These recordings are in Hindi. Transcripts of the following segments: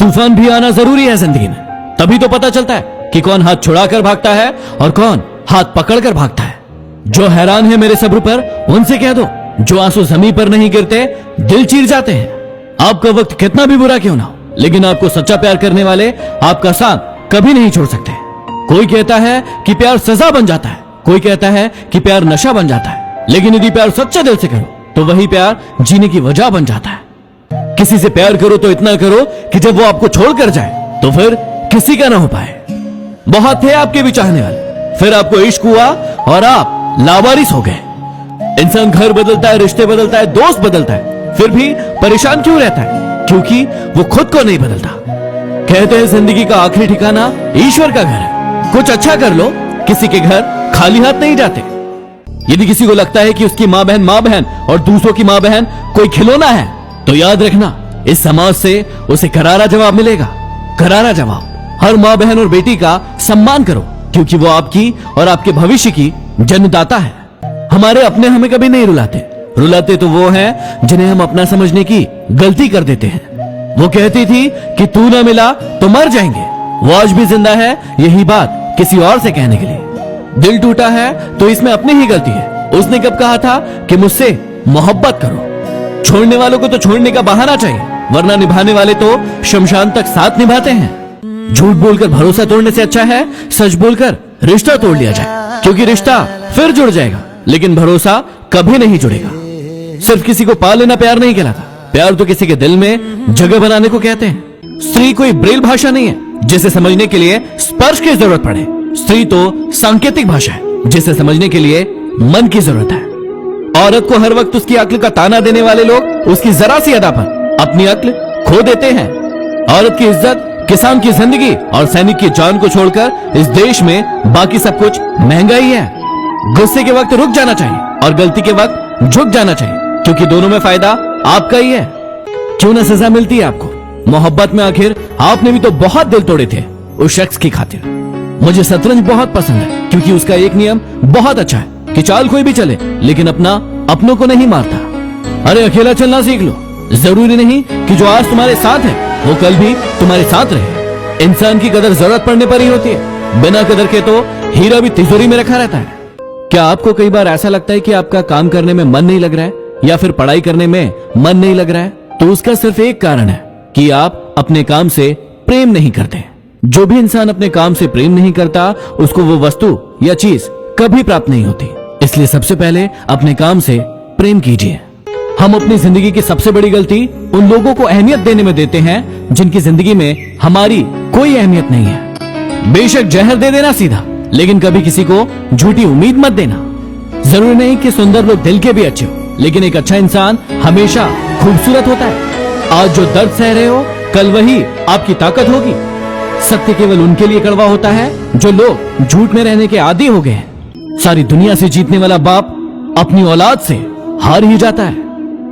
तूफान भी आना जरूरी है जिंदगी में, तभी तो पता चलता है कि कौन हाथ छुड़ाकर भागता है और कौन हाथ पकड़कर भागता है। जो हैरान है मेरे सब्र पर, उनसे कह दो, जो आंसू जमीन पर नहीं गिरते दिल चीर जाते हैं। आपका वक्त कितना भी बुरा क्यों ना हो, लेकिन आपको सच्चा प्यार करने वाले आपका साथ कभी नहीं छोड़ सकते। कोई कहता है कि प्यार सजा बन जाता है, कोई कहता है कि प्यार नशा बन जाता है, लेकिन यदि प्यार सच्चे दिल से करो तो वही प्यार जीने की वजह बन जाता है। किसी से प्यार करो तो इतना करो कि जब वो आपको छोड़ कर जाए तो फिर किसी का ना हो पाए। बहुत थे आपके भी चाहने वाले, फिर आपको इश्क हुआ और आप लावारिस हो गए। इंसान घर बदलता है, रिश्ते बदलता है, दोस्त बदलता है, फिर भी परेशान क्यों रहता है? क्योंकि वो खुद को नहीं बदलता। कहते हैं जिंदगी का आखिरी ठिकाना ईश्वर का घर है। कुछ अच्छा कर लो, किसी के घर खाली हाथ नहीं जाते। यदि किसी को लगता है कि उसकी माँ बहन और दूसरों की माँ बहन कोई खिलौना है, तो याद रखना इस समाज से उसे करारा जवाब मिलेगा। करारा जवाब। हर माँ बहन और बेटी का सम्मान करो, क्योंकि वो आपकी और आपके भविष्य की जन्मदाता है। हमारे अपने हमें कभी नहीं रुलाते तो वो हैं जिन्हें हम अपना समझने की गलती कर देते हैं। वो कहती थी कि तू ना मिला तो मर जाएंगे, वो आज भी जिंदा है यही बात किसी और से कहने के लिए। दिल टूटा है तो इसमें अपनी ही गलती है। उसने कब कहा था कि मुझसे मोहब्बत करो? छोड़ने वालों को तो छोड़ने का बहाना चाहिए, वरना निभाने वाले तो शमशान तक साथ निभाते हैं। झूठ बोलकर भरोसा तोड़ने से अच्छा है सच बोलकर रिश्ता तोड़ लिया जाए, क्योंकि रिश्ता फिर जुड़ जाएगा लेकिन भरोसा कभी नहीं जुड़ेगा। सिर्फ किसी को पा लेना प्यार नहीं कहलाता, प्यार तो किसी के दिल में जगह बनाने को कहते हैं। स्त्री कोई ब्रेल भाषा नहीं है जिसे समझने के लिए स्पर्श की जरूरत पड़े। स्त्री तो सांकेतिक भाषा है जिसे समझने के लिए मन की जरूरत है। औरत को हर वक्त उसकी अक्ल का ताना देने वाले लोग उसकी जरा सी अदा पर अपनी अक्ल खो देते हैं। औरत की इज्जत, किसान की जिंदगी और सैनिक की जान को छोड़कर इस देश में बाकी सब कुछ महंगा ही है। गुस्से के वक्त रुक जाना चाहिए और गलती के वक्त झुक जाना चाहिए, क्योंकि दोनों में फायदा आपका ही है। क्यों ना सजा मिलती है आपको? मोहब्बत में आखिर आपने भी तो बहुत दिल तोड़े थे उस शख्स की खातिर। मुझे शतरंज बहुत पसंद है, क्योंकि उसका एक नियम बहुत अच्छा है कि चाल कोई भी चले लेकिन अपनों को नहीं मारता। अरे अकेला चलना सीख लो, जरूरी नहीं कि जो आज तुम्हारे साथ है वो कल भी तुम्हारे साथ रहे। इंसान की कदर जरूरत पड़ने पर ही होती है, बिना कदर के तो हीरा भी तिजोरी में रखा रहता है। क्या आपको कई बार ऐसा लगता है कि आपका काम करने में मन नहीं लग रहा है या फिर पढ़ाई करने में मन नहीं लग रहा है? तो उसका सिर्फ एक कारण है कि आप अपने काम से प्रेम नहीं करते। जो भी इंसान अपने काम से प्रेम नहीं करता उसको वो वस्तु या चीज कभी प्राप्त नहीं होती। इसलिए सबसे पहले अपने काम से प्रेम कीजिए। हम अपनी जिंदगी की सबसे बड़ी गलती उन लोगों को अहमियत देने में देते हैं जिनकी जिंदगी में हमारी कोई अहमियत नहीं है। बेशक जहर दे देना सीधा, लेकिन कभी किसी को झूठी उम्मीद मत देना। जरूरी नहीं कि सुंदर लोग दिल के भी अच्छे हो, लेकिन एक अच्छा इंसान हमेशा खूबसूरत होता है। आज जो दर्द सह रहे हो कल वही आपकी ताकत होगी। सत्य केवल उनके लिए कड़वा होता है जो लोग झूठ में रहने के आदी हो गए हैं। सारी दुनिया से जीतने वाला बाप अपनी औलाद से हार ही जाता है।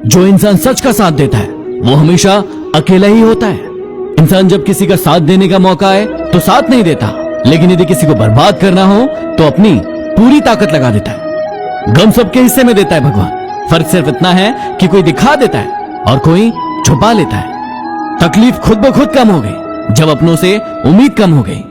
जो इंसान सच का साथ देता है वो हमेशा अकेला ही होता है। इंसान जब किसी का साथ देने का मौका आए तो साथ नहीं देता, लेकिन यदि किसी को बर्बाद करना हो तो अपनी पूरी ताकत लगा देता है। गम सबके हिस्से में देता है भगवान, फर्क सिर्फ इतना है कि कोई दिखा देता है और कोई छुपा लेता है। तकलीफ खुद ब खुद कम हो गई जब अपनों से उम्मीद कम हो गई।